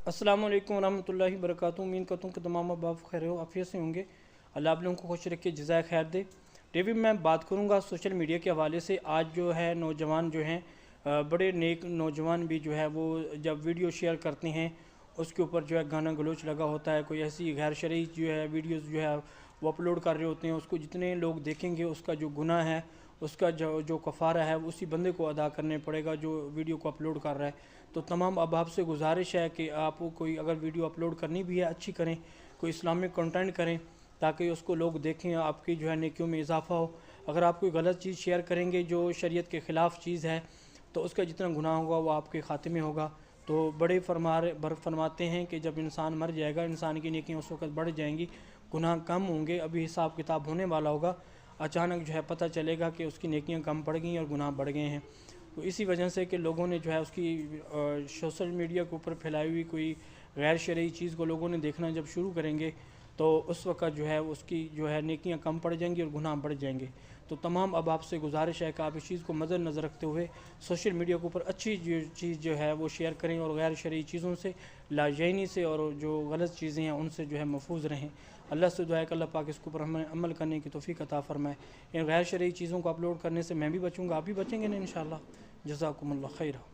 अस्सलाम वालेकुम रहमतुल्लाहि वबरकातुहू। उम्मीद करता हूँ कि तमाम अहबाब खैर आफियत से होंगे। अल्लाह आप लोगों को खुश रखे, जज़ाए खैर दे। टीवी में बात करूँगा सोशल मीडिया के हवाले से। आज जो है नौजवान जो हैं, बड़े नेक नौजवान भी जो है वो जब वीडियो शेयर करते हैं उसके ऊपर जो है गाना गलोच लगा होता है। कोई ऐसी गैर शरई जो है वीडियोज़ जो है वो अपलोड कर रहे होते हैं। उसको जितने लोग देखेंगे उसका जो गुनाह है, उसका जो कफ़ारा है उसी बंदे को अदा करने पड़ेगा जो वीडियो को अपलोड कर रहा है। तो तमाम अहबाब से गुजारिश है कि आप कोई अगर वीडियो अपलोड करनी भी है अच्छी करें, कोई इस्लामिक कंटेंट करें ताकि उसको लोग देखें, आपकी जो है नेकियों में इजाफ़ा हो। अगर आप कोई गलत चीज़ शेयर करेंगे जो शरीयत के ख़िलाफ़ चीज़ है तो उसका जितना गुनाह होगा वो आपके खाते में होगा। तो बड़े फरमाते हैं कि जब इंसान मर जाएगा इंसान की नेकियां उस वक़्त बढ़ जाएंगी, गुनाह कम होंगे। अभी हिसाब किताब होने वाला होगा, अचानक जो है पता चलेगा कि उसकी नेकियां कम पड़ गई और गुनाह बढ़ गए हैं। तो इसी वजह से कि लोगों ने जो है उसकी सोशल मीडिया के ऊपर फैलाई हुई कोई गैर शरई चीज़ को लोगों ने देखना जब शुरू करेंगे तो उस वक़्त जो है उसकी जो है नेकियां कम पड़ जाएंगी और गुनाह बढ़ जाएंगे। तो तमाम अब आपसे गुजारिश है कि आप इस चीज़ को मद्देनज़र रखते हुए सोशल मीडिया के ऊपर अच्छी चीज़ जो है वो शेयर करें और गैर शरई चीज़ों से, लाजैनी से और जो गलत चीज़ें हैं उनसे जो है महफूज रहें। अल्लाह से दुआ है कि अल्लाह पाक इसके ऊपर हमें अमल करने की तौफीक अता फ़रमाए। इन गैर शरई चीज़ों को अपलोड करने से मैं भी बचूँगा, आप भी बचेंगे ना इंशाअल्लाह। जज़ाकुमुल्लाह खैरा।